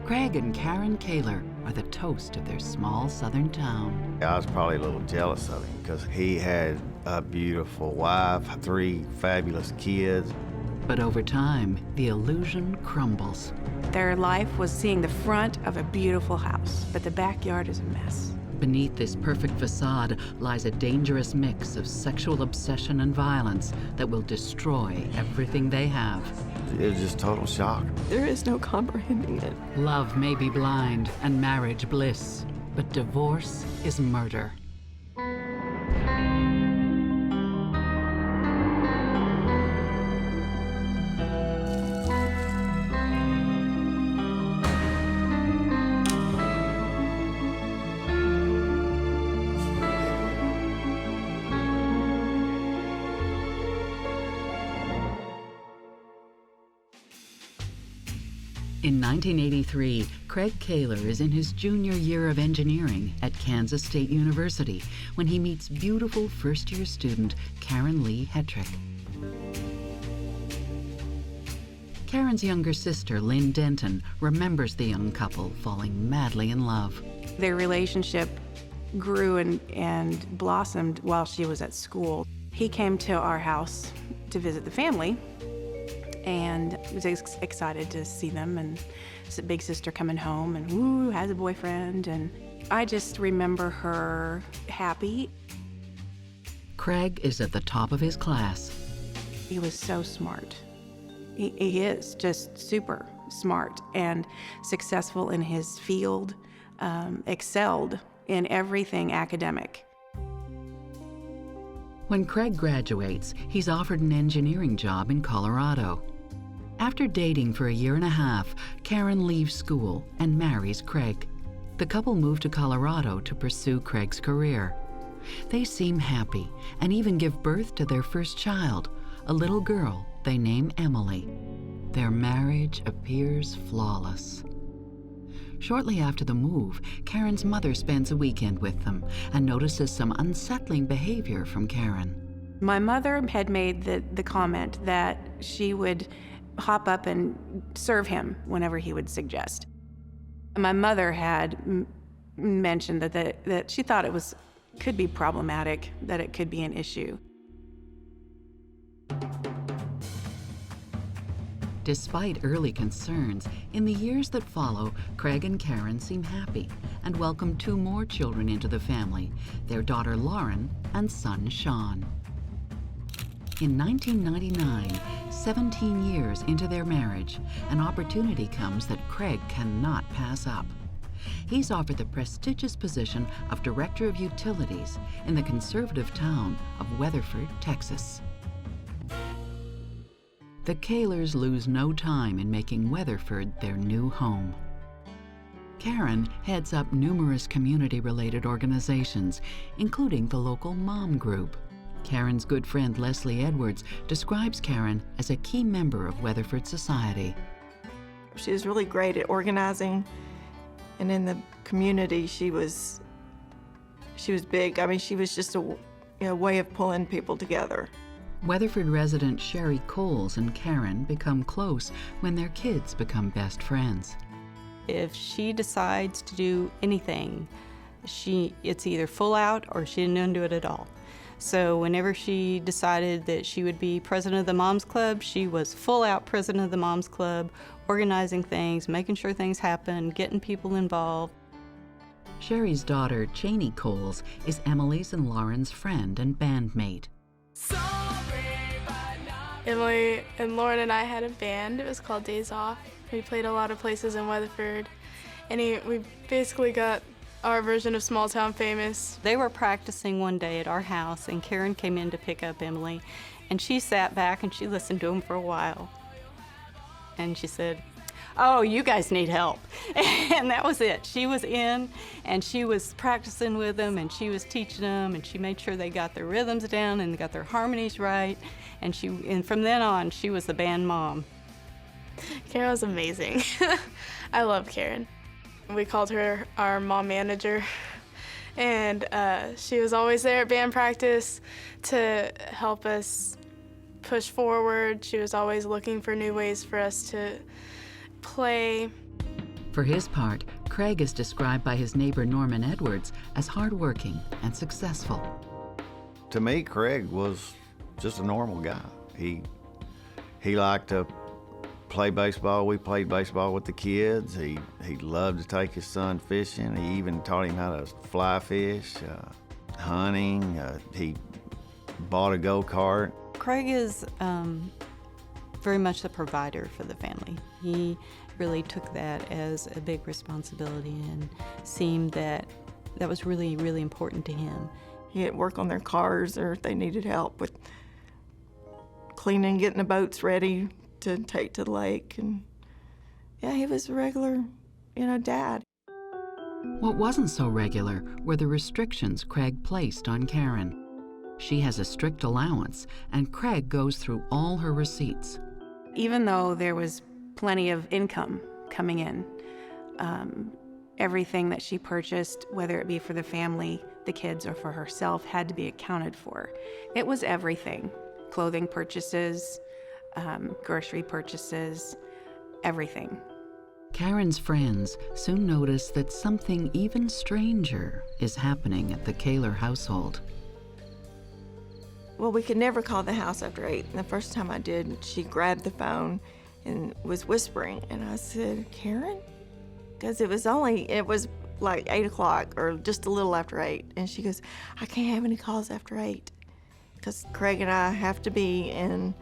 Craig and Karen Kaylor are the toast of their small southern town. I was probably a little jealous of him because he had a beautiful wife, 3 fabulous kids. But over time, the illusion crumbles. Their life was seeing the front of a beautiful house, but the backyard is a mess. Beneath this perfect facade lies a dangerous mix of sexual obsession and violence that will destroy everything they have. It was just total shock. There is no comprehending it. Love may be blind and marriage bliss, but divorce is murder. In 1983, Craig Kaylor is in his junior year of engineering at Kansas State University when he meets beautiful first-year student Karen Lee Hetrick. Karen's younger sister, Lynn Denton, remembers the young couple falling madly in love. Their relationship grew and blossomed while she was at school. He came to our house to visit the family, and was excited to see them, and big sister coming home and woo, has a boyfriend, and I just remember her happy. Craig is at the top of his class. He was so smart. He is just super smart and successful in his field, excelled in everything academic. When Craig graduates, he's offered an engineering job in Colorado. After dating for a year and a half, Karen leaves school and marries Craig. The couple move to Colorado to pursue Craig's career. They seem happy and even give birth to their first child, a little girl they name Emily. Their marriage appears flawless. Shortly after the move, Karen's mother spends a weekend with them and notices some unsettling behavior from Karen. My mother had made the comment that she would hop up and serve him whenever he would suggest. My mother had mentioned that she thought it could be problematic, that it could be an issue. Despite early concerns, in the years that follow, Craig and Karen seem happy and welcome 2 more children into the family, their daughter Lauren and son Sean. In 1999, 17 years into their marriage, an opportunity comes that Craig cannot pass up. He's offered the prestigious position of Director of Utilities in the conservative town of Weatherford, Texas. The Kaylors lose no time in making Weatherford their new home. Karen heads up numerous community-related organizations, including the local Mom Group. Karen's good friend Leslie Edwards describes Karen as a key member of Weatherford society. She was really great at organizing, and in the community she was big. I mean, she was just a way of pulling people together. Weatherford resident Sherry Coles and Karen become close when their kids become best friends. If she decides to do anything, it's either full out or she didn't do it at all. So whenever she decided that she would be president of the Moms Club, she was full out president of the Moms Club, organizing things, making sure things happen, getting people involved. Sherry's daughter, Cheney Coles, is Emily's and Lauren's friend and bandmate. Emily and Lauren and I had a band. It was called Days Off. We played a lot of places in Weatherford, and we basically got our version of Small Town Famous. They were practicing one day at our house, and Karen came in to pick up Emily, and she sat back and she listened to them for a while. And she said, "Oh, you guys need help." And that was it. She was in, and she was practicing with them, and she was teaching them, and she made sure they got their rhythms down and got their harmonies right. And from then on, she was the band mom. Karen was amazing. I love Karen. We called her our mom manager, and she was always there at band practice to help us push forward. She was always looking for new ways for us to play. For his part, Craig is described by his neighbor Norman Edwards as hardworking and successful. To me, Craig was just a normal guy. He liked to play baseball. We played baseball with the kids. He loved to take his son fishing. He even taught him how to fly fish, hunting. He bought a go-kart. Craig is very much the provider for the family. He really took that as a big responsibility and seemed that was really, really important to him. He'd work on their cars, or if they needed help with cleaning, getting the boats ready to take to the lake. And yeah, he was a regular, dad. What wasn't so regular were the restrictions Craig placed on Karen. She has a strict allowance, and Craig goes through all her receipts. Even though there was plenty of income coming in, everything that she purchased, whether it be for the family, the kids, or for herself, had to be accounted for. It was everything. Clothing purchases, grocery purchases, everything. Karen's friends soon notice that something even stranger is happening at the Kaylor household. Well, we could never call the house after 8. And the first time I did, she grabbed the phone and was whispering. And I said, Karen? Because it was like 8 o'clock or just a little after 8. And she goes, I can't have any calls after 8. Because Craig and I have to be in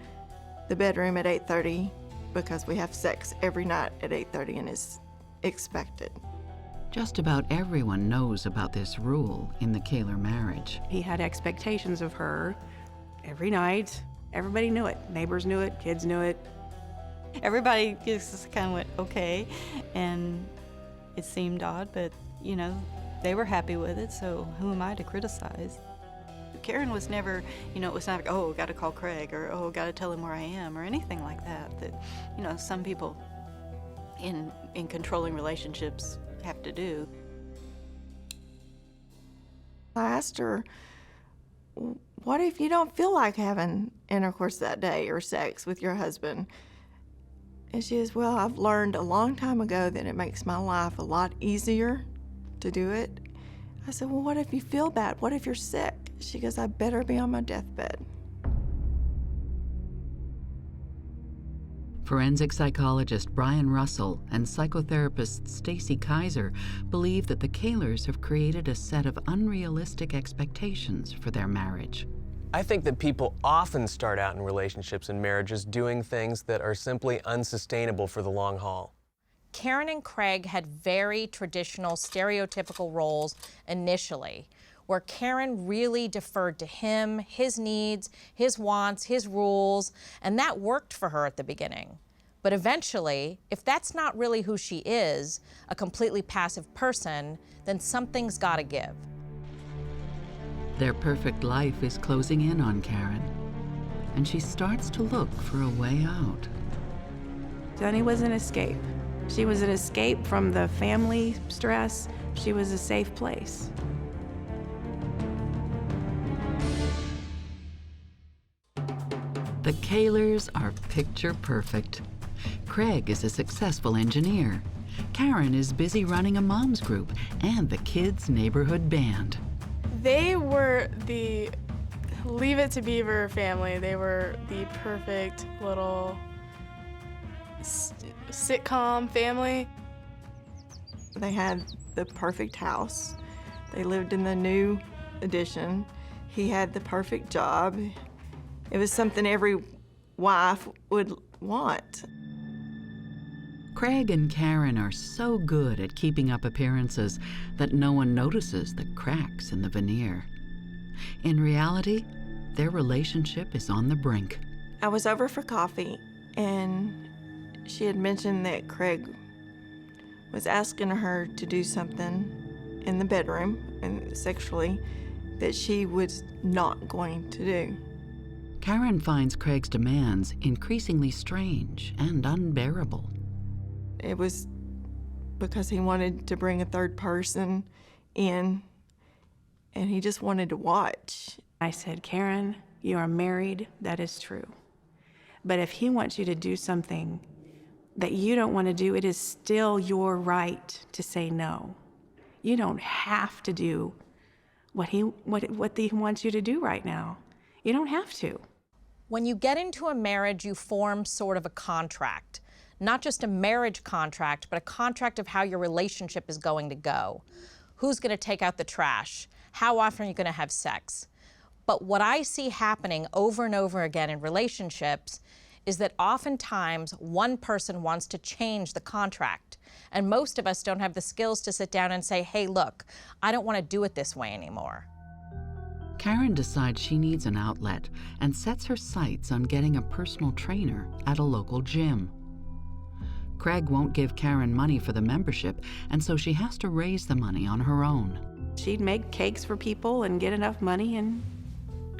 the bedroom at 8:30 because we have sex every night at 8:30 and it's expected. Just about everyone knows about this rule in the Kaylor marriage. He had expectations of her every night. Everybody knew it. Neighbors knew it, kids knew it. Everybody just kind of went, okay, and it seemed odd, but, they were happy with it, so who am I to criticize? Karen was never, it was not like, oh, got to call Craig, or, oh, got to tell him where I am, or anything like that. That, some people in controlling relationships have to do. I asked her, what if you don't feel like having intercourse that day or sex with your husband? And she says, well, I've learned a long time ago that it makes my life a lot easier to do it. I said, well, what if you feel bad? What if you're sick? She goes, I better be on my deathbed. Forensic psychologist Brian Russell and psychotherapist Stacy Kaiser believe that the Kaylors have created a set of unrealistic expectations for their marriage. I think that people often start out in relationships and marriages doing things that are simply unsustainable for the long haul. Karen and Craig had very traditional, stereotypical roles initially, where Karen really deferred to him, his needs, his wants, his rules, and that worked for her at the beginning. But eventually, if that's not really who she is, a completely passive person, then something's gotta give. Their perfect life is closing in on Karen, and she starts to look for a way out. Sonny was an escape. She was an escape from the family stress. She was a safe place. The Kaylors are picture perfect. Craig is a successful engineer. Karen is busy running a mom's group and the kids' neighborhood band. They were the Leave It to Beaver family. They were the perfect little sitcom family. They had the perfect house. They lived in the new addition. He had the perfect job. It was something every wife would want. Craig and Karen are so good at keeping up appearances that no one notices the cracks in the veneer. In reality, their relationship is on the brink. I was over for coffee, and she had mentioned that Craig was asking her to do something in the bedroom, and sexually, that she was not going to do. Karen finds Craig's demands increasingly strange and unbearable. It was because he wanted to bring a third person in, and he just wanted to watch. I said, Karen, you are married, that is true. But if he wants you to do something that you don't want to do, it is still your right to say no. You don't have to do what he wants you to do right now. You don't have to. When you get into a marriage, you form sort of a contract. Not just a marriage contract, but a contract of how your relationship is going to go. Who's going to take out the trash? How often are you going to have sex? But what I see happening over and over again in relationships is that oftentimes one person wants to change the contract. And most of us don't have the skills to sit down and say, hey, look, I don't want to do it this way anymore. Karen decides she needs an outlet and sets her sights on getting a personal trainer at a local gym. Craig won't give Karen money for the membership, and so she has to raise the money on her own. She'd make cakes for people and get enough money and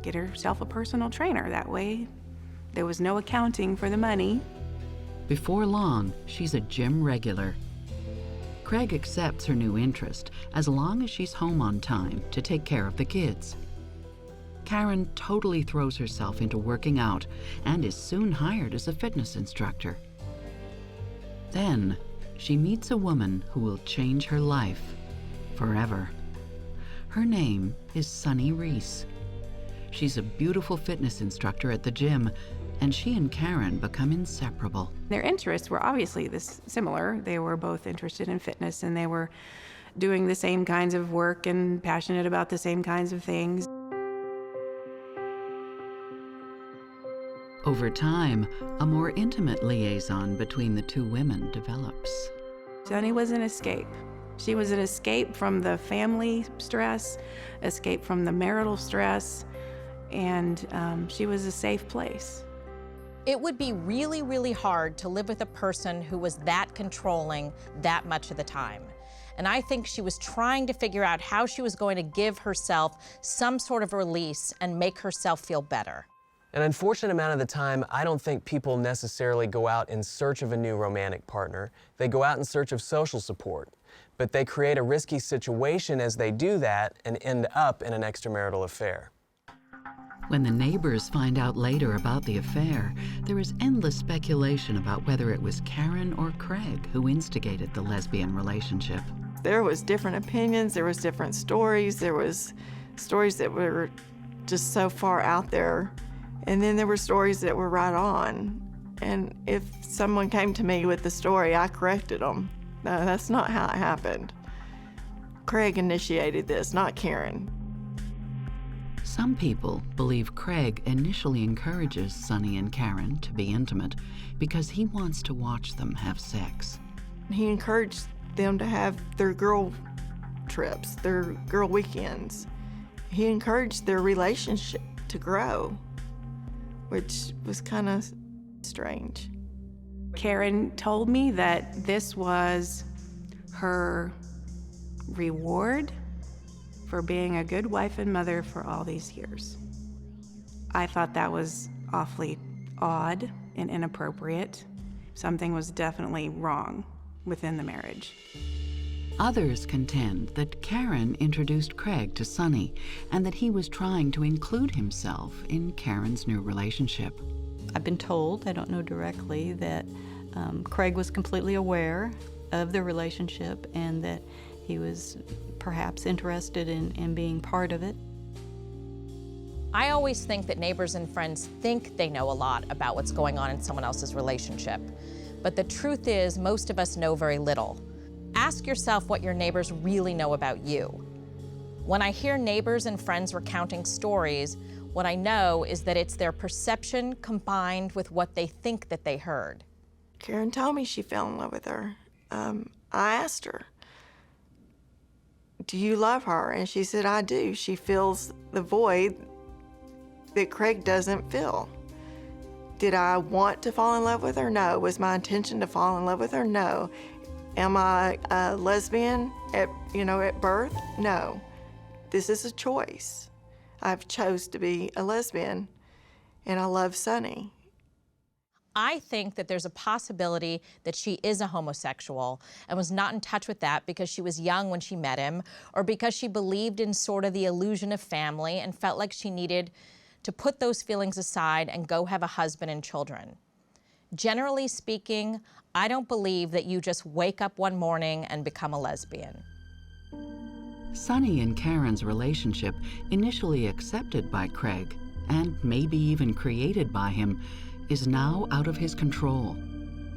get herself a personal trainer. That way, there was no accounting for the money. Before long, she's a gym regular. Craig accepts her new interest as long as she's home on time to take care of the kids. Karen totally throws herself into working out and is soon hired as a fitness instructor. Then, she meets a woman who will change her life forever. Her name is Sunny Reese. She's a beautiful fitness instructor at the gym, and she and Karen become inseparable. Their interests were obviously similar. They were both interested in fitness, and they were doing the same kinds of work and passionate about the same kinds of things. Over time, a more intimate liaison between the two women develops. Sunny was an escape. She was an escape from the family stress, escape from the marital stress, and she was a safe place. It would be really, really hard to live with a person who was that controlling that much of the time. And I think she was trying to figure out how she was going to give herself some sort of release and make herself feel better. An unfortunate amount of the time, I don't think people necessarily go out in search of a new romantic partner. They go out in search of social support. But they create a risky situation as they do that and end up in an extramarital affair. When the neighbors find out later about the affair, there is endless speculation about whether it was Karen or Craig who instigated the lesbian relationship. There was different opinions, there was different stories, there was stories that were just so far out there, and then there were stories that were right on. And if someone came to me with the story, I corrected them. No, that's not how it happened. Craig initiated this, not Karen. Some people believe Craig initially encourages Sunny and Karen to be intimate because he wants to watch them have sex. He encouraged them to have their girl trips, their girl weekends. He encouraged their relationship to grow, which was kind of strange. Karen told me that this was her reward for being a good wife and mother for all these years. I thought that was awfully odd and inappropriate. Something was definitely wrong within the marriage. Others contend that Karen introduced Craig to Sunny and that he was trying to include himself in Karen's new relationship. I've been told, I don't know directly, that Craig was completely aware of the relationship and that he was perhaps interested in being part of it. I always think that neighbors and friends think they know a lot about what's going on in someone else's relationship. But the truth is, most of us know very little. Ask yourself what your neighbors really know about you. When I hear neighbors and friends recounting stories, what I know is that it's their perception combined with what they think that they heard. Karen told me she fell in love with her. I asked her, do you love her? And she said, I do. She fills the void that Craig doesn't fill. Did I want to fall in love with her? No. Was my intention to fall in love with her? No. Am I a lesbian at birth? No. This is a choice. I've chose to be a lesbian, and I love Sunny. I think that there's a possibility that she is a homosexual and was not in touch with that because she was young when she met him, or because she believed in sort of the illusion of family and felt like she needed to put those feelings aside and go have a husband and children. Generally speaking, I don't believe that you just wake up one morning and become a lesbian. Sonny and Karen's relationship, initially accepted by Craig, and maybe even created by him, is now out of his control.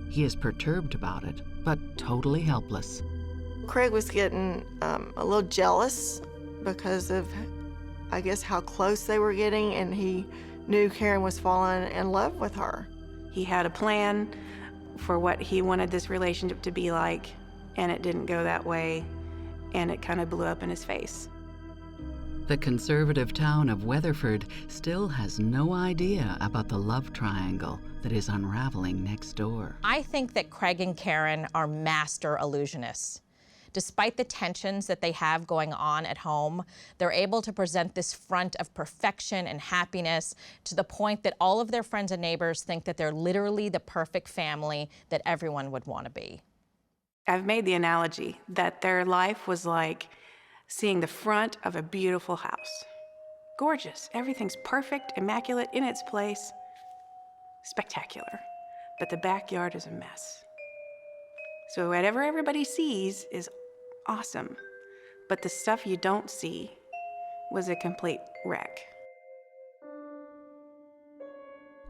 He is perturbed about it, but totally helpless. Craig was getting a little jealous because of, I guess, how close they were getting, and he knew Karen was falling in love with her. He had a plan for what he wanted this relationship to be like, and it didn't go that way, and it kind of blew up in his face. The conservative town of Weatherford still has no idea about the love triangle that is unraveling next door. I think that Craig and Karen are master illusionists. Despite the tensions that they have going on at home, they're able to present this front of perfection and happiness to the point that all of their friends and neighbors think that they're literally the perfect family that everyone would want to be. I've made the analogy that their life was like seeing the front of a beautiful house. Gorgeous, everything's perfect, immaculate, in its place, spectacular. But the backyard is a mess. So whatever everybody sees is awesome, but the stuff you don't see was a complete wreck.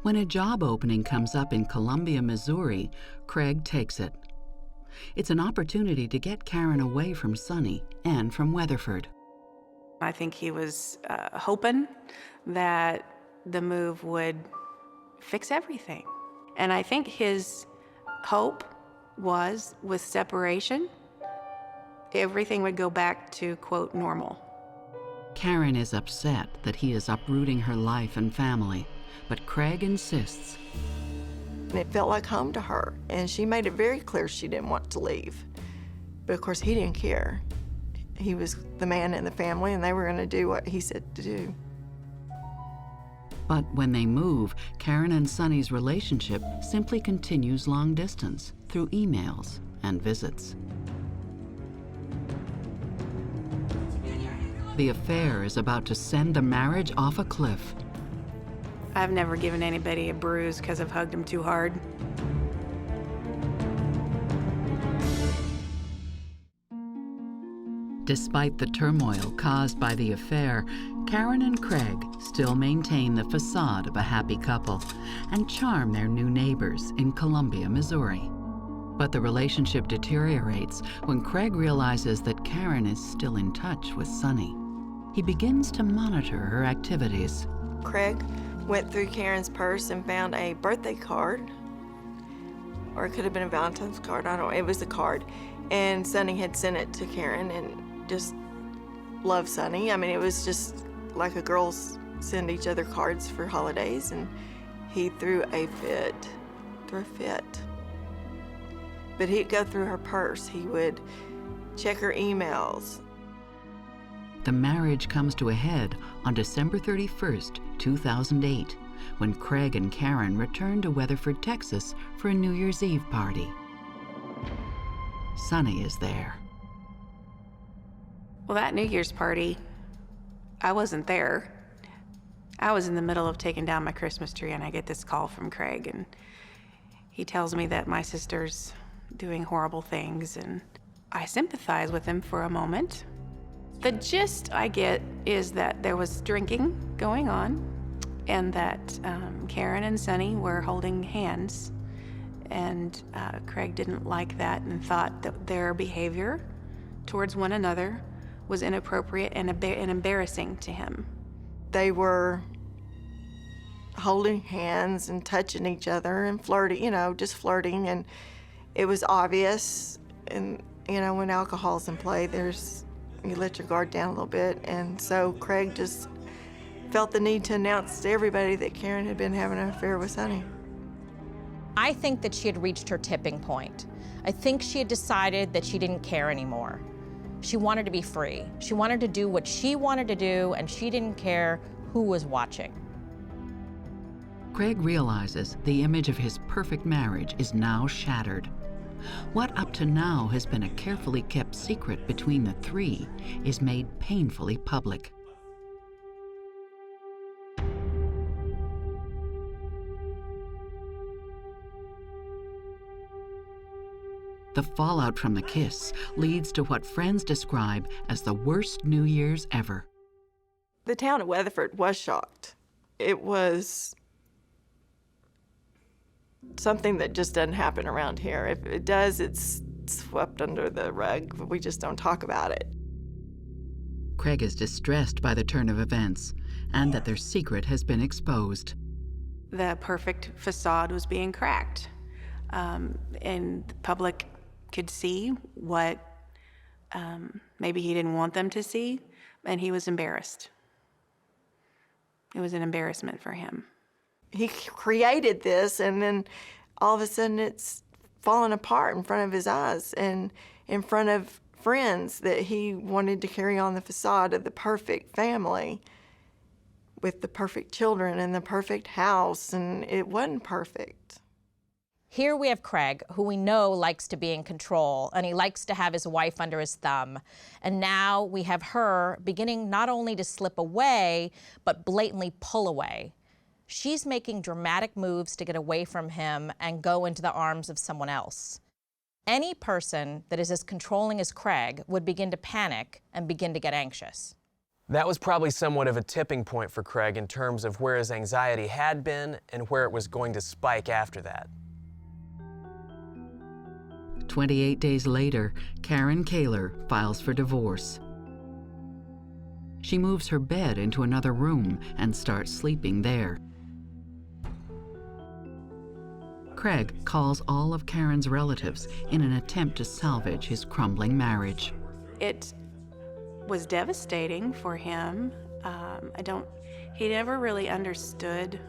When a job opening comes up in Columbia, Missouri, Craig takes it. It's an opportunity to get Karen away from Sonny and from Weatherford. I think he was hoping that the move would fix everything. And I think his hope was, with separation, everything would go back to, quote, normal. Karen is upset that he is uprooting her life and family, but Craig insists. And it felt like home to her, and she made it very clear she didn't want to leave. But of course, he didn't care. He was the man in the family, and they were going to do what he said to do. But when they move, Karen and Sonny's relationship simply continues long distance through emails and visits. The affair is about to send the marriage off a cliff. I've never given anybody a bruise because I've hugged them too hard. Despite the turmoil caused by the affair, Karen and Craig still maintain the facade of a happy couple and charm their new neighbors in Columbia, Missouri. But the relationship deteriorates when Craig realizes that Karen is still in touch with Sonny. He begins to monitor her activities. Craig went through Karen's purse and found a birthday card, or it could have been a Valentine's card, I don't know, it was a card. And Sonny had sent it to Karen and just loved Sonny. I mean, it was just like a girls send each other cards for holidays, and he threw a fit. But he'd go through her purse, he would check her emails. The marriage comes to a head on December 31st, 2008, when Craig and Karen return to Weatherford, Texas for a New Year's Eve party. Sonny is there. Well, that New Year's party, I wasn't there. I was in the middle of taking down my Christmas tree, and I get this call from Craig, and he tells me that my sister's doing horrible things, and I sympathize with him for a moment. The gist I get is that there was drinking going on, and that Karen and Sonny were holding hands, and Craig didn't like that and thought that their behavior towards one another was inappropriate and embarrassing to him. They were holding hands and touching each other and flirting, you know, just flirting, and it was obvious. And, you know, when alcohol's in play, you let your guard down a little bit, and so Craig just felt the need to announce to everybody that Karen had been having an affair with Sonny. I think that she had reached her tipping point. I think she had decided that she didn't care anymore. She wanted to be free. She wanted to do what she wanted to do, and she didn't care who was watching. Craig realizes the image of his perfect marriage is now shattered. What up to now has been a carefully kept secret between the three is made painfully public. The fallout from the kiss leads to what friends describe as the worst New Year's ever. The town of Weatherford was shocked. It was something that just doesn't happen around here. If it does, it's swept under the rug. We just don't talk about it. Craig is distressed by the turn of events and that their secret has been exposed. The perfect facade was being cracked, and the public could see what maybe he didn't want them to see, and he was embarrassed. It was an embarrassment for him. He created this, and then all of a sudden it's falling apart in front of his eyes and in front of friends that he wanted to carry on the facade of the perfect family with the perfect children and the perfect house, and it wasn't perfect. Here we have Craig, who we know likes to be in control, and he likes to have his wife under his thumb. And now we have her beginning not only to slip away, but blatantly pull away. She's making dramatic moves to get away from him and go into the arms of someone else. Any person that is as controlling as Craig would begin to panic and begin to get anxious. That was probably somewhat of a tipping point for Craig in terms of where his anxiety had been and where it was going to spike after that. 28 days later, Craig Kaylor files for divorce. She moves her bed into another room and starts sleeping there. Craig calls all of Karen's relatives in an attempt to salvage his crumbling marriage. It was devastating for him. He never really understood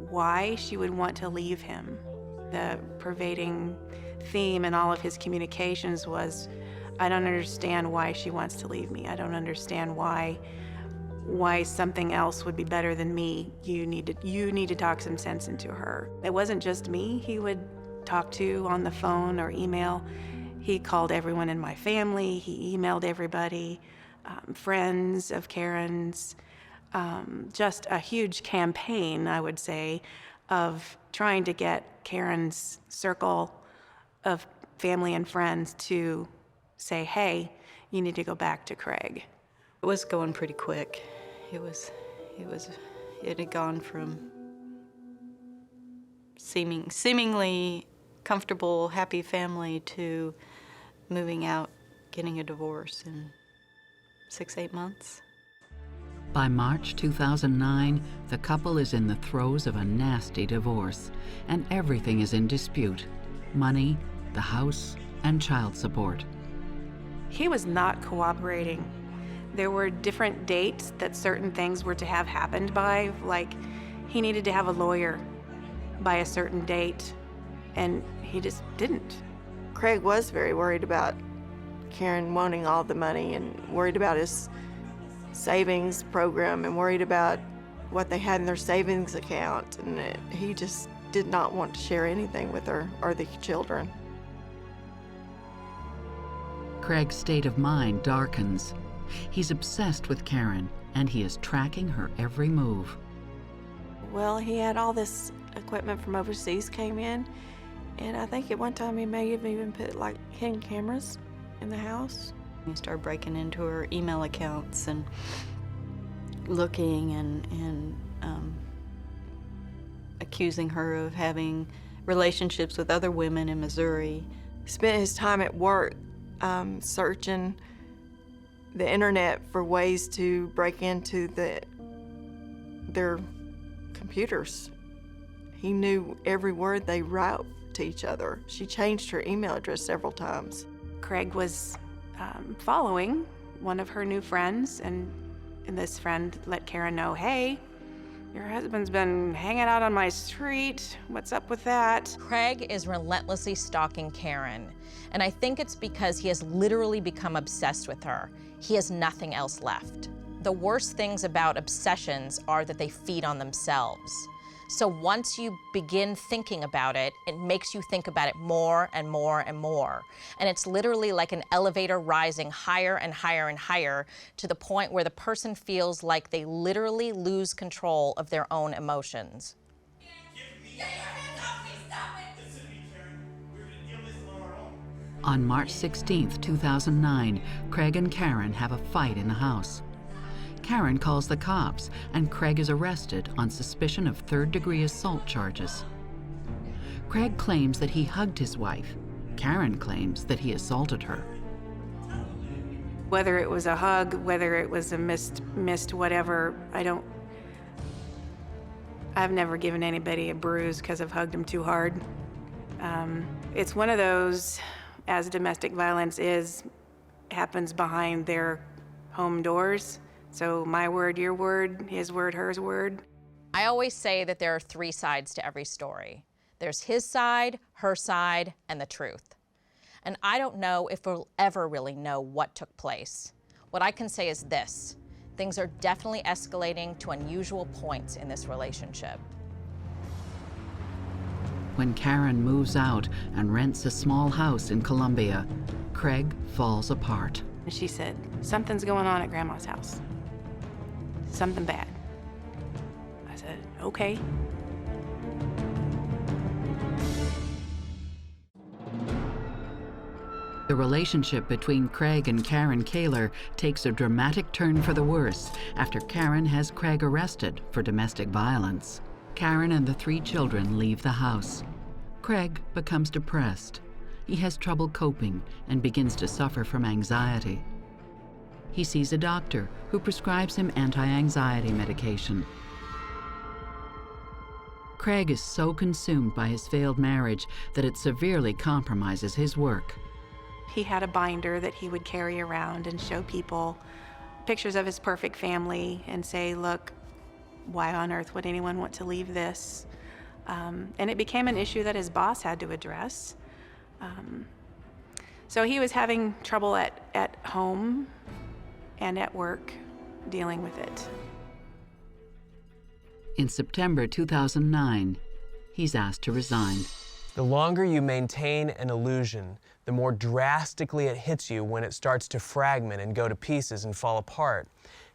why she would want to leave him. The pervading theme in all of his communications was, I don't understand why she wants to leave me. I don't understand why something else would be better than me. You need to talk some sense into her. It wasn't just me he would talk to on the phone or email. He called everyone in my family. He emailed everybody, friends of Karen's. Just a huge campaign, I would say, of trying to get Karen's circle of family and friends to say, hey, you need to go back to Craig. It was going pretty quick. It had gone from seemingly comfortable, happy family to moving out, getting a divorce in 6-8 months. By March 2009, the couple is in the throes of a nasty divorce, and everything is in dispute: money, the house, and child support. He was not cooperating. There were different dates that certain things were to have happened by, like he needed to have a lawyer by a certain date, and he just didn't. Craig was very worried about Karen wanting all the money and worried about his savings program and worried about what they had in their savings account, and he just did not want to share anything with her or the children. Craig's state of mind darkens. He's obsessed with Karen, and he is tracking her every move. Well, he had all this equipment from overseas came in, and I think at one time he may have even put like hidden cameras in the house. He started breaking into her email accounts and looking and accusing her of having relationships with other women in Missouri. Spent his time at work searching the internet for ways to break into their computers. He knew every word they wrote to each other. She changed her email address several times. Craig was following one of her new friends, and this friend let Karen know, hey, your husband's been hanging out on my street. What's up with that? Craig is relentlessly stalking Karen, and I think it's because he has literally become obsessed with her. He has nothing else left. The worst things about obsessions are that they feed on themselves. So once you begin thinking about it, it makes you think about it more and more and more. And it's literally like an elevator rising higher and higher and higher to the point where the person feels like they literally lose control of their own emotions. Get your hands off me, stop it! Listen to me, Karen. We're gonna deal with this on our own. On March 16, 2009, Craig and Karen have a fight in the house. Karen calls the cops, and Craig is arrested on suspicion of third-degree assault charges. Craig claims that he hugged his wife. Karen claims that he assaulted her. Whether it was a hug, whether it was a missed whatever, I've never given anybody a bruise because I've hugged them too hard. It's one of those, as domestic violence happens behind their home doors. So my word, your word, his word, hers word. I always say that there are three sides to every story. There's his side, her side, and the truth. And I don't know if we'll ever really know what took place. What I can say is this: things are definitely escalating to unusual points in this relationship. When Karen moves out and rents a small house in Columbia, Craig falls apart. She said, something's going on at Grandma's house. Something bad. I said, okay. The relationship between Craig and Karen Kaylor takes a dramatic turn for the worse after Karen has Craig arrested for domestic violence. Karen and the 3 children leave the house. Craig becomes depressed. He has trouble coping and begins to suffer from anxiety. He sees a doctor who prescribes him anti-anxiety medication. Craig is so consumed by his failed marriage that it severely compromises his work. He had a binder that he would carry around and show people pictures of his perfect family and say, look, why on earth would anyone want to leave this? And it became an issue that his boss had to address. So he was having trouble at home and at work dealing with it. In September 2009, he's asked to resign. The longer you maintain an illusion, the more drastically it hits you when it starts to fragment and go to pieces and fall apart,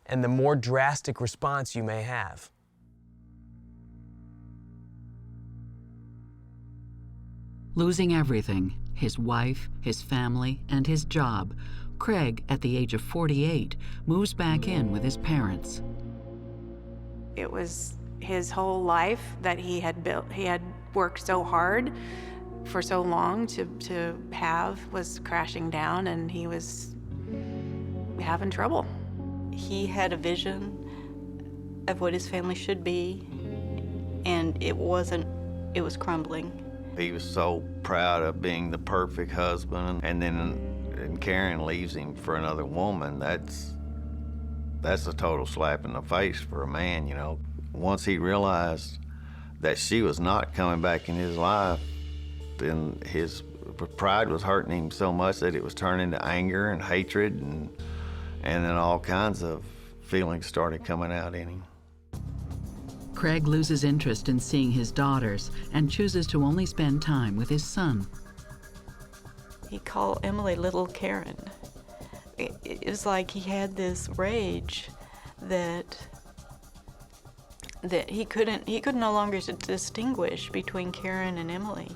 and the more drastic response you may have. Losing everything, his wife, his family, and his job, Craig, at the age of 48, moves back in with his parents. It was his whole life that he had built. He had worked so hard for so long to have was crashing down, and he was having trouble. He had a vision of what his family should be, and it was crumbling. He was so proud of being the perfect husband, and then Karen leaves him for another woman. That's a total slap in the face for a man, you know. Once he realized that she was not coming back in his life, then his pride was hurting him so much that it was turning to anger and hatred, and then all kinds of feelings started coming out in him. Craig loses interest in seeing his daughters and chooses to only spend time with his son. He called Emily Little Karen. It was like he had this rage that he could no longer distinguish between Karen and Emily.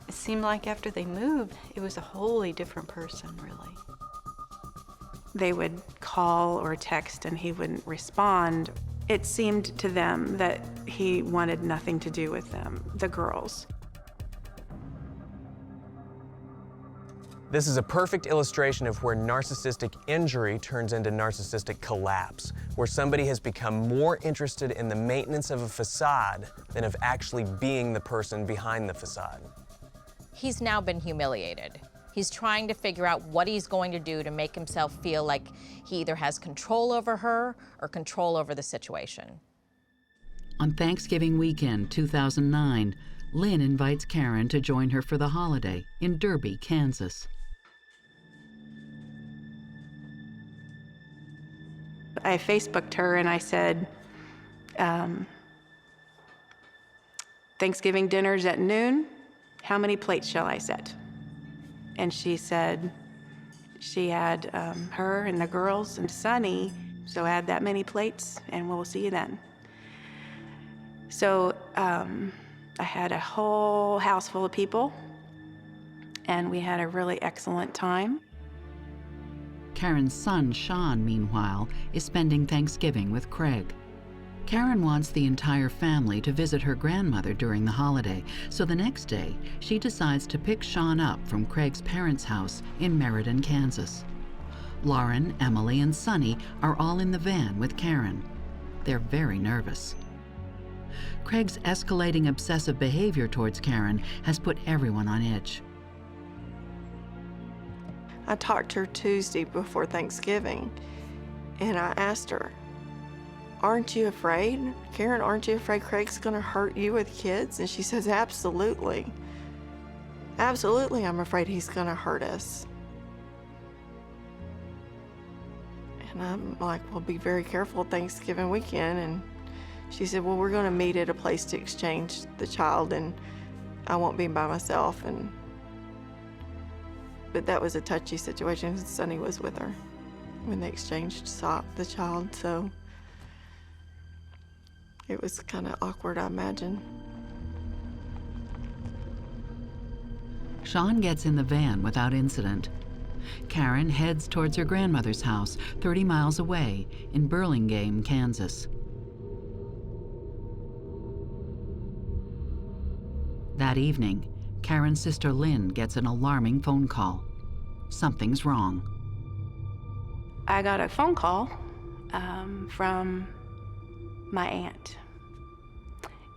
It seemed like after they moved, it was a wholly different person, really. They would call or text and he wouldn't respond. It seemed to them that he wanted nothing to do with them, the girls. This is a perfect illustration of where narcissistic injury turns into narcissistic collapse, where somebody has become more interested in the maintenance of a facade than of actually being the person behind the facade. He's now been humiliated. He's trying to figure out what he's going to do to make himself feel like he either has control over her or control over the situation. On Thanksgiving weekend 2009, Lynn invites Karen to join her for the holiday in Derby, Kansas. I Facebooked her and I said, Thanksgiving dinner's at noon. How many plates shall I set? And she said she had her and the girls and Sonny, so add that many plates and we'll see you then. So I I had a whole house full of people, and we had a really excellent time. Karen's son, Sean, meanwhile, is spending Thanksgiving with Craig. Karen wants the entire family to visit her grandmother during the holiday, so the next day, she decides to pick Sean up from Craig's parents' house in Meriden, Kansas. Lauren, Emily, and Sonny are all in the van with Karen. They're very nervous. Craig's escalating obsessive behavior towards Karen has put everyone on edge. I talked to her Tuesday before Thanksgiving, and I asked her, "Aren't you afraid? Karen, aren't you afraid Craig's gonna hurt you with kids?" And she says, "Absolutely. Absolutely, I'm afraid he's gonna hurt us." And I'm like, "Well, be very careful Thanksgiving weekend." And she said, "Well, we're gonna meet at a place to exchange the child, and I won't be by myself." But that was a touchy situation. Sonny was with her when they exchanged the child, so it was kind of awkward, I imagine. Sean gets in the van without incident. Karen heads towards her grandmother's house 30 miles away in Burlingame, Kansas. That evening, Karen's sister Lynn gets an alarming phone call. Something's wrong. I got a phone call from my aunt,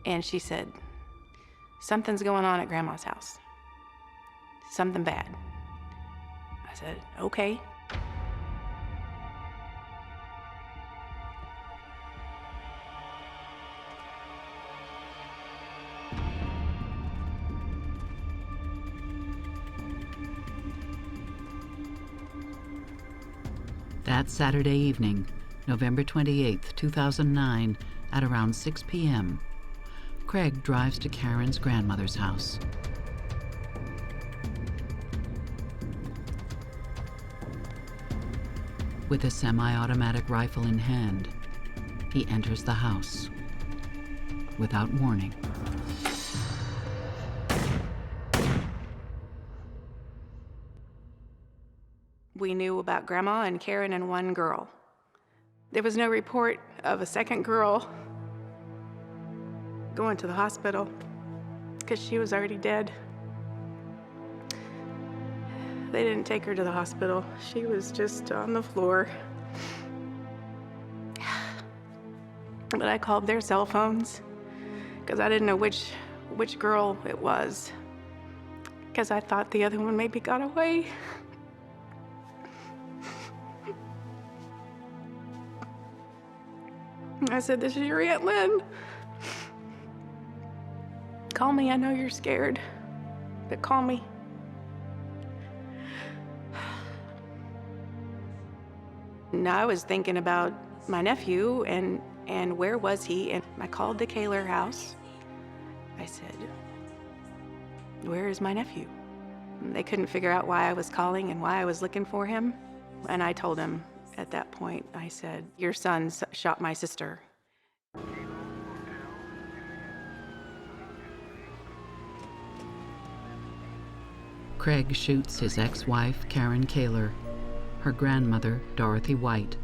and she said, "Something's going on at Grandma's house. Something bad." I said, "Okay." That Saturday evening, November 28, 2009, at around 6 p.m., Craig drives to Karen's grandmother's house. With a semi-automatic rifle in hand, he enters the house without warning. We knew about Grandma and Karen and one girl. There was no report of a second girl going to the hospital because she was already dead. They didn't take her to the hospital. She was just on the floor. But I called their cell phones because I didn't know which girl it was, because I thought the other one maybe got away. I said, "This is your Aunt Lynn. Call me. I know you're scared, but call me." Now I was thinking about my nephew and where was he? And I called the Kaylor house. I said, "Where is my nephew?" And they couldn't figure out why I was calling and why I was looking for him. And I told him at that point, I said, "Your son shot my sister." Craig shoots his ex-wife, Karen Kaylor, her grandmother, Dorothy White,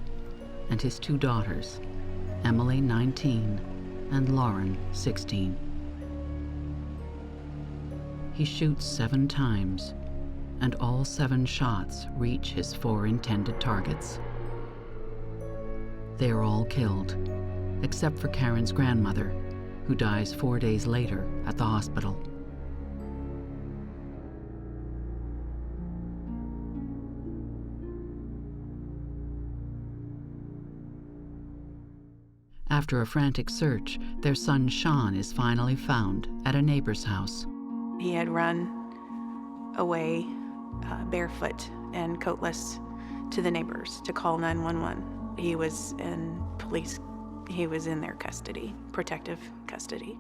and his two daughters, Emily, 19, and Lauren, 16. He shoots 7 times, and all 7 shots reach his 4 intended targets. They are all killed, except for Karen's grandmother, who dies 4 days later at the hospital. After a frantic search, their son Sean is finally found at a neighbor's house. He had run away barefoot and coatless to the neighbors to call 911. He was in their custody, protective custody.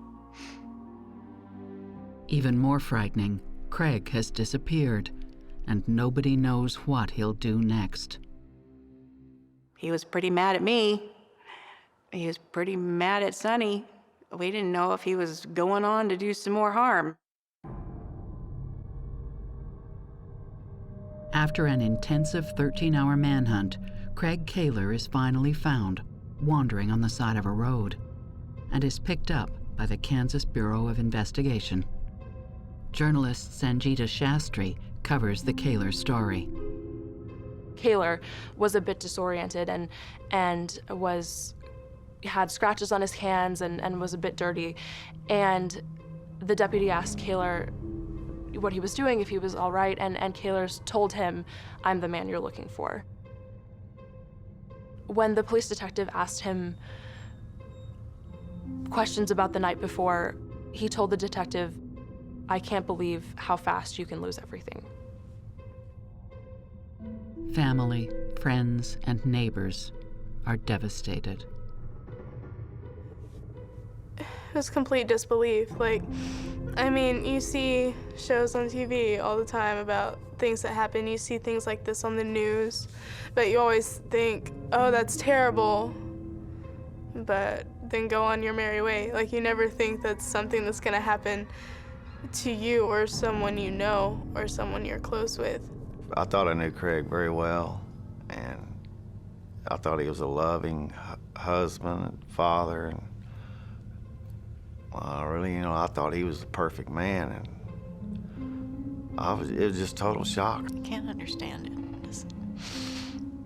Even more frightening, Craig has disappeared, and nobody knows what he'll do next. He was pretty mad at me. He was pretty mad at Sonny. We didn't know if he was going on to do some more harm. After an intensive 13-hour manhunt, Craig Kaylor is finally found, wandering on the side of a road, and is picked up by the Kansas Bureau of Investigation. Journalist Sangeeta Shastri covers the Kaylor story. Kaylor was a bit disoriented and had scratches on his hands and was a bit dirty. And the deputy asked Kaylor what he was doing, if he was all right, and Kaylor told him, "I'm the man you're looking for." When the police detective asked him questions about the night before, he told the detective, "I can't believe how fast you can lose everything." Family, friends, and neighbors are devastated. It was complete disbelief. Like, I mean, you see shows on TV all the time about things that happen. You see things like this on the news, but you always think, oh, that's terrible, but then go on your merry way. Like, you never think that's something that's gonna happen to you or someone you know or someone you're close with. I thought I knew Craig very well, and I thought he was a loving husband and father, and really, I thought he was the perfect man, and it was just total shock. I can't understand it.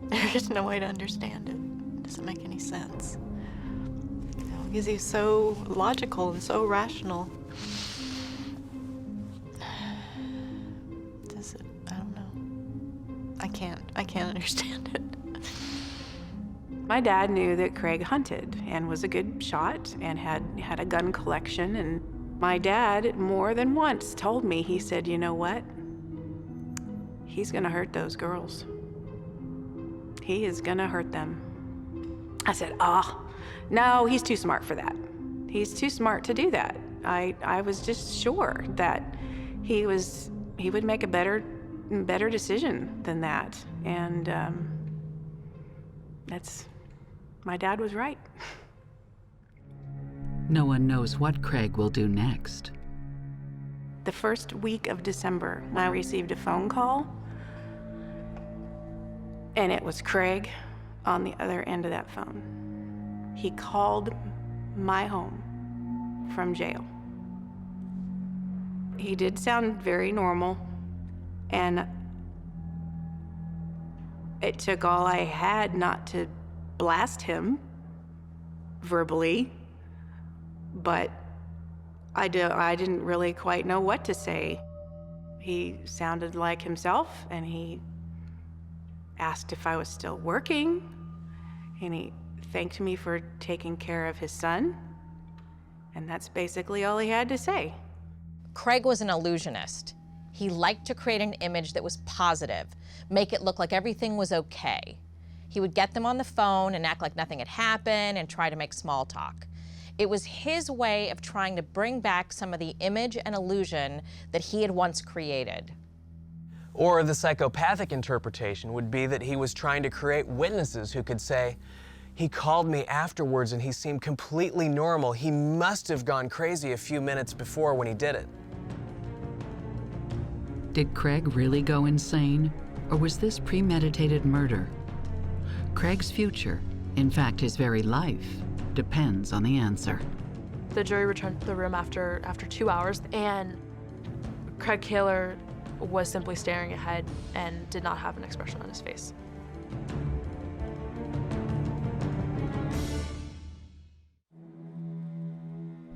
There's just no way to understand it. It doesn't make any sense. Because he's so logical and so rational. I don't know. I can't understand it. My dad knew that Craig hunted and was a good shot and had a gun collection. And my dad more than once told me, he said, "You know what? He's gonna hurt those girls. He is gonna hurt them." I said, no, he's too smart for that. He's too smart to do that. I was just sure that he would make a better decision than that. And my dad was right. No one knows what Craig will do next. The first week of December, I received a phone call, and it was Craig on the other end of that phone. He called my home from jail. He did sound very normal, and it took all I had not to blast him verbally, but I didn't really quite know what to say. He sounded like himself, and he asked if I was still working, and he thanked me for taking care of his son, and that's basically all he had to say. Craig was an illusionist. He liked to create an image that was positive, make it look like everything was okay. He would get them on the phone and act like nothing had happened and try to make small talk. It was his way of trying to bring back some of the image and illusion that he had once created. Or the psychopathic interpretation would be that he was trying to create witnesses who could say, "He called me afterwards and he seemed completely normal. He must have gone crazy a few minutes before when he did it." Did Craig really go insane, or was this premeditated murder? Craig's future, in fact his very life, depends on the answer. The jury returned to the room after 2 hours, and Craig Kaylor was simply staring ahead and did not have an expression on his face.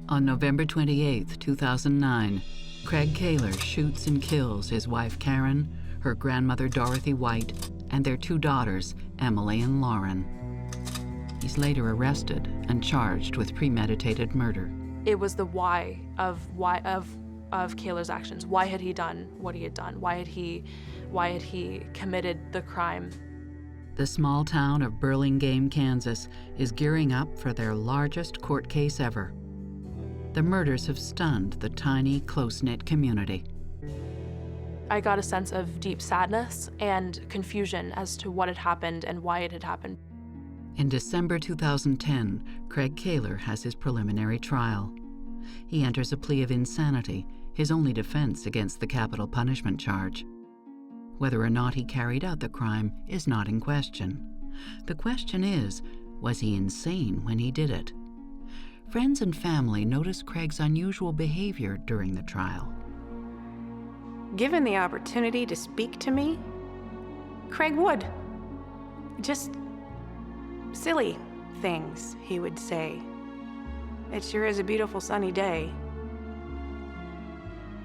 On November 28, 2009, Craig Kaylor shoots and kills his wife Karen, her grandmother Dorothy White, and their 2 daughters, Emily and Lauren. He's later arrested and charged with premeditated murder. It was the why of Kaylor's actions. Why had he done what he had done? Why had he committed the crime? The small town of Burlingame, Kansas, is gearing up for their largest court case ever. The murders have stunned the tiny, close-knit community. I got a sense of deep sadness and confusion as to what had happened and why it had happened. In December 2010, Craig Kaylor has his preliminary trial. He enters a plea of insanity, his only defense against the capital punishment charge. Whether or not he carried out the crime is not in question. The question is, was he insane when he did it? Friends and family notice Craig's unusual behavior during the trial. Given the opportunity to speak to me, Craig would. Just silly things he would say. It sure is a beautiful sunny day.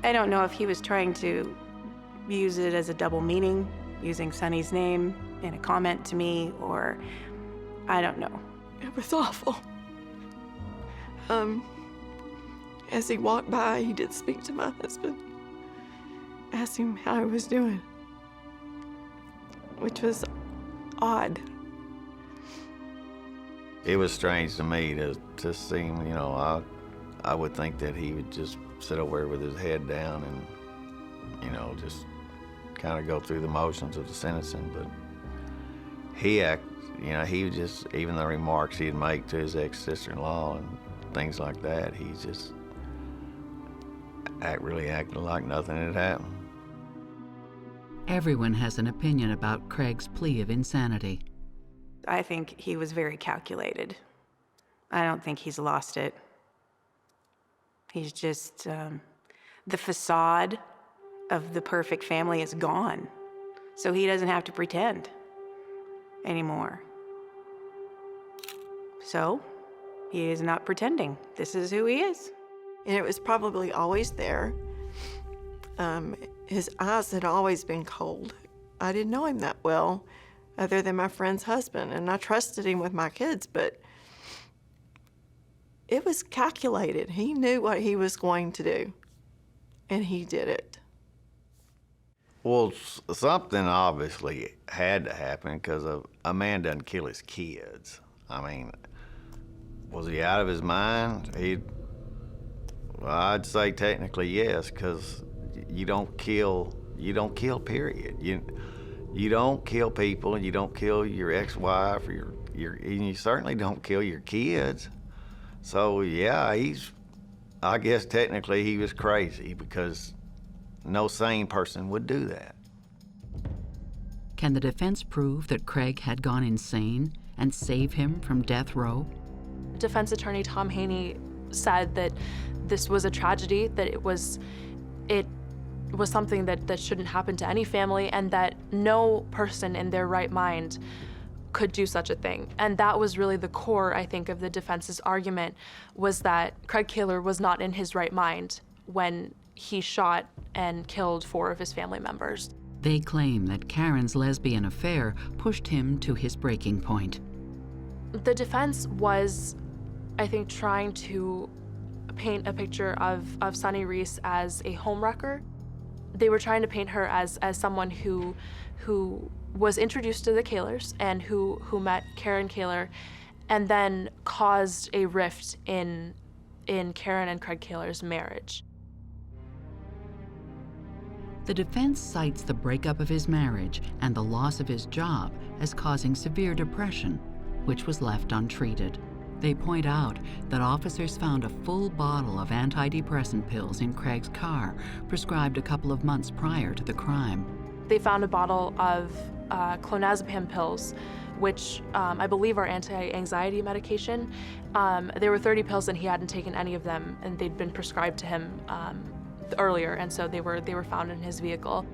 I don't know if he was trying to use it as a double meaning, using Sonny's name in a comment to me, or I don't know. It was awful. As he walked by, he did speak to my husband, asked him how he was doing, which was odd. It was strange to me to see him, you know, I would think that he would just sit over there with his head down and, you know, just kind of go through the motions of the sentencing, but he was just, even the remarks he'd make to his ex-sister-in-law and things like that, he just really acted like nothing had happened. Everyone has an opinion about Craig's plea of insanity. I think he was very calculated. I don't think he's lost it. He's just, the facade of the perfect family is gone, so he doesn't have to pretend anymore. So, he is not pretending. This is who he is. And it was probably always there. His eyes had always been cold. I didn't know him that well, other than my friend's husband, and I trusted him with my kids, but it was calculated. He knew what he was going to do, and he did it. Well, something obviously had to happen because a man doesn't kill his kids. I mean, was he out of his mind? Well, I'd say technically yes, because you don't kill, period. You don't kill people, and you don't kill your ex-wife, or and you certainly don't kill your kids. So yeah, I guess technically he was crazy, because no sane person would do that. Can the defense prove that Craig had gone insane and save him from death row? Defense attorney Tom Haney said that this was a tragedy, that it was something that shouldn't happen to any family, and that no person in their right mind could do such a thing. And that was really the core, I think, of the defense's argument, was that Craig Kaylor was not in his right mind when he shot and killed 4 of his family members. They claim that Karen's lesbian affair pushed him to his breaking point. The defense was, I think, trying to paint a picture of Sonny Reese as a homewrecker. They were trying to paint her as someone who was introduced to the Kaylors and who met Karen Kaylor, and then caused a rift in Karen and Craig Kaylor's marriage. The defense cites the breakup of his marriage and the loss of his job as causing severe depression, which was left untreated. They point out that officers found a full bottle of antidepressant pills in Craig's car, prescribed a couple of months prior to the crime. They found a bottle of clonazepam pills, which I believe are anti-anxiety medication. There were 30 pills and he hadn't taken any of them, and they'd been prescribed to him earlier, and so they were found in his vehicle.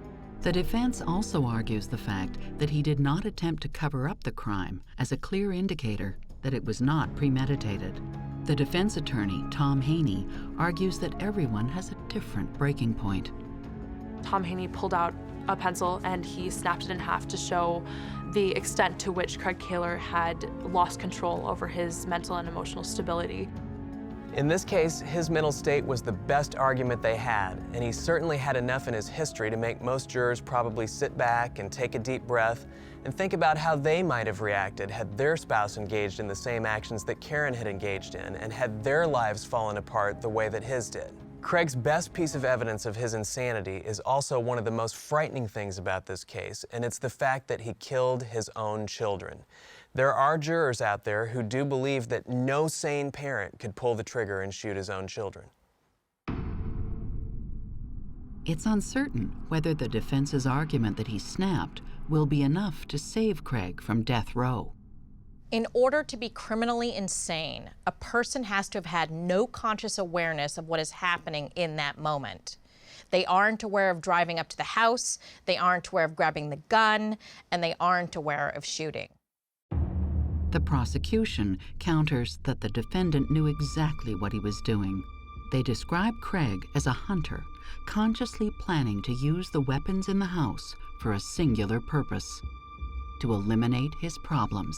The defense also argues the fact that he did not attempt to cover up the crime as a clear indicator that it was not premeditated. The defense attorney, Tom Haney, argues that everyone has a different breaking point. Tom Haney pulled out a pencil and he snapped it in half to show the extent to which Craig Kaylor had lost control over his mental and emotional stability. In this case, his mental state was the best argument they had, and he certainly had enough in his history to make most jurors probably sit back and take a deep breath and think about how they might have reacted had their spouse engaged in the same actions that Karen had engaged in, and had their lives fallen apart the way that his did. Craig's best piece of evidence of his insanity is also one of the most frightening things about this case, and it's the fact that he killed his own children. There are jurors out there who do believe that no sane parent could pull the trigger and shoot his own children. It's uncertain whether the defense's argument that he snapped will be enough to save Craig from death row. In order to be criminally insane, a person has to have had no conscious awareness of what is happening in that moment. They aren't aware of driving up to the house, they aren't aware of grabbing the gun, and they aren't aware of shooting. The prosecution counters that the defendant knew exactly what he was doing. They describe Craig as a hunter, consciously planning to use the weapons in the house for a singular purpose: to eliminate his problems.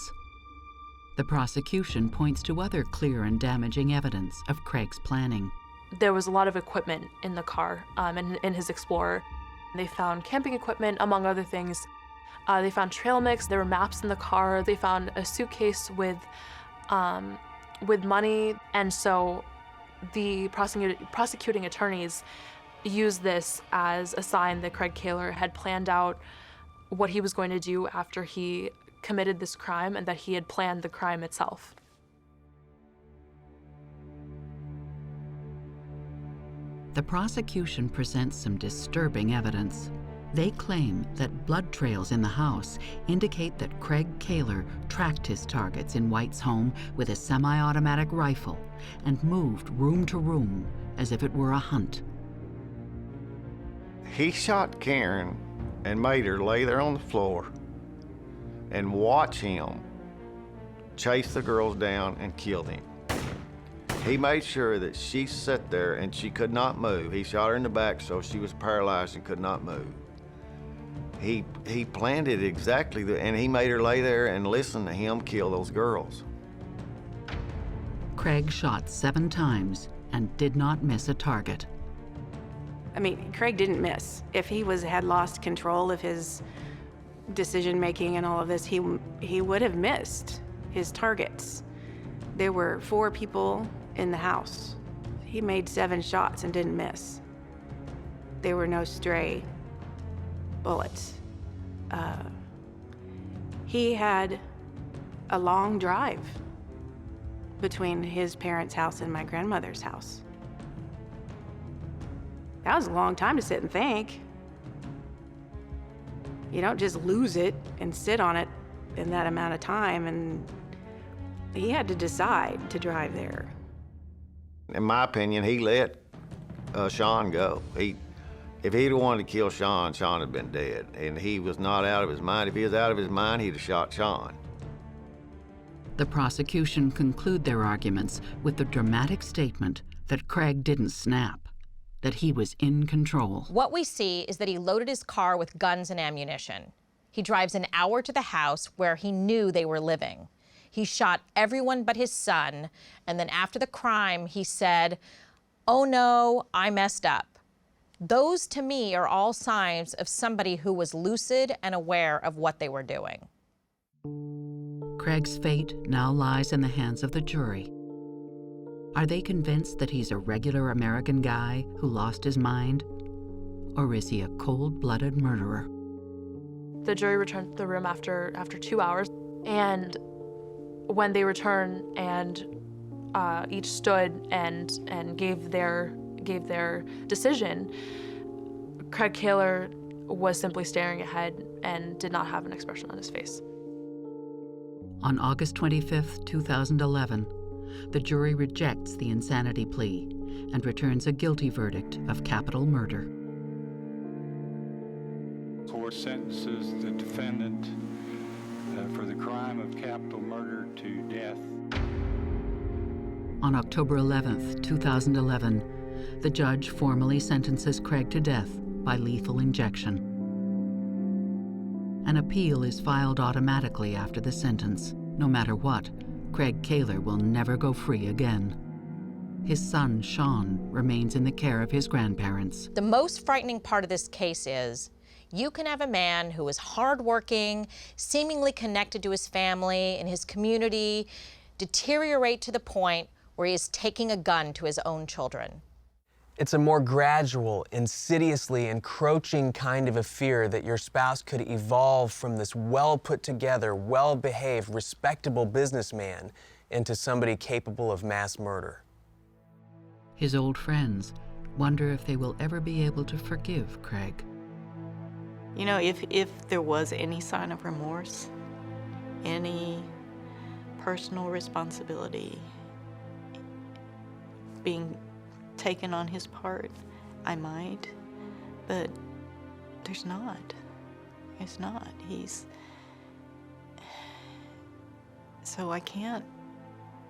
The prosecution points to other clear and damaging evidence of Craig's planning. There was a lot of equipment in the car, in his Explorer. They found camping equipment, among other things. They found trail mix, there were maps in the car, they found a suitcase with money, and so the prosecuting attorneys used this as a sign that Craig Kaylor had planned out what he was going to do after he committed this crime, and that he had planned the crime itself. The prosecution presents some disturbing evidence. They claim that blood trails in the house indicate that Craig Kaylor tracked his targets in White's home with a semi-automatic rifle and moved room to room as if it were a hunt. He shot Karen and made her lay there on the floor and watch him chase the girls down and kill them. He made sure that she sat there and she could not move. He shot her in the back so she was paralyzed and could not move. He planned it exactly, and he made her lay there and listen to him kill those girls. Craig shot 7 times and did not miss a target. I mean, Craig didn't miss. If he had lost control of his decision-making and all of this, he would have missed his targets. There were 4 people in the house. He made 7 shots and didn't miss. There were no stray bullets. He had a long drive between his parents' house and my grandmother's house. That was a long time to sit and think. You don't just lose it and sit on it in that amount of time, and he had to decide to drive there. In my opinion, he let Sean go. If he'd wanted to kill Sean, Sean had been dead, and he was not out of his mind. If he was out of his mind, he'd have shot Sean. The prosecution conclude their arguments with the dramatic statement that Craig didn't snap, that he was in control. What we see is that he loaded his car with guns and ammunition. He drives an hour to the house where he knew they were living. He shot everyone but his son, and then after the crime, he said, "Oh no, I messed up." Those, to me, are all signs of somebody who was lucid and aware of what they were doing. Craig's fate now lies in the hands of the jury. Are they convinced that he's a regular American guy who lost his mind? Or is he a cold-blooded murderer? The jury returned to the room after 2 hours, and when they returned and each stood and gave their decision, Craig Kaylor was simply staring ahead and did not have an expression on his face. On August 25, 2011, the jury rejects the insanity plea and returns a guilty verdict of capital murder. The court sentences the defendant for the crime of capital murder to death. On October 11, 2011, the judge formally sentences Craig to death by lethal injection. An appeal is filed automatically after the sentence. No matter what, Craig Kaylor will never go free again. His son, Sean, remains in the care of his grandparents. The most frightening part of this case is you can have a man who is hardworking, seemingly connected to his family and his community, deteriorate to the point where he is taking a gun to his own children. It's a more gradual, insidiously encroaching kind of a fear that your spouse could evolve from this well-put-together, well-behaved, respectable businessman into somebody capable of mass murder. His old friends wonder if they will ever be able to forgive Craig. You know, if there was any sign of remorse, any personal responsibility being taken on his part, I might, but there's not. It's not. So I can't.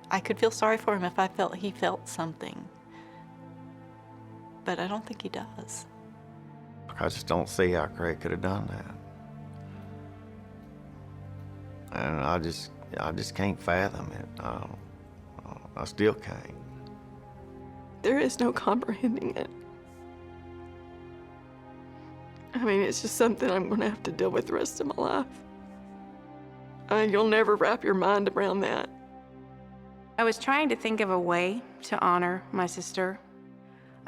I could feel sorry for him if I felt he felt something, but I don't think he does. I just don't see how Craig could have done that. And I just can't fathom it. I still can't. There is no comprehending it. I mean, it's just something I'm gonna have to deal with the rest of my life. You'll never wrap your mind around that. I was trying to think of a way to honor my sister.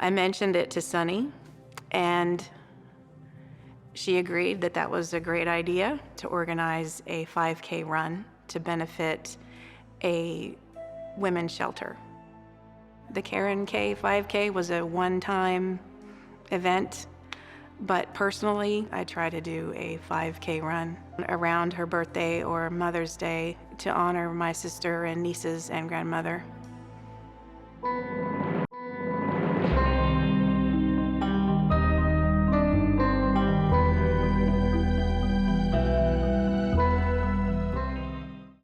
I mentioned it to Sunny, and she agreed that that was a great idea to organize a 5K run to benefit a women's shelter. The Karen K 5K was a one-time event, but personally, I try to do a 5K run around her birthday or Mother's Day to honor my sister and nieces and grandmother.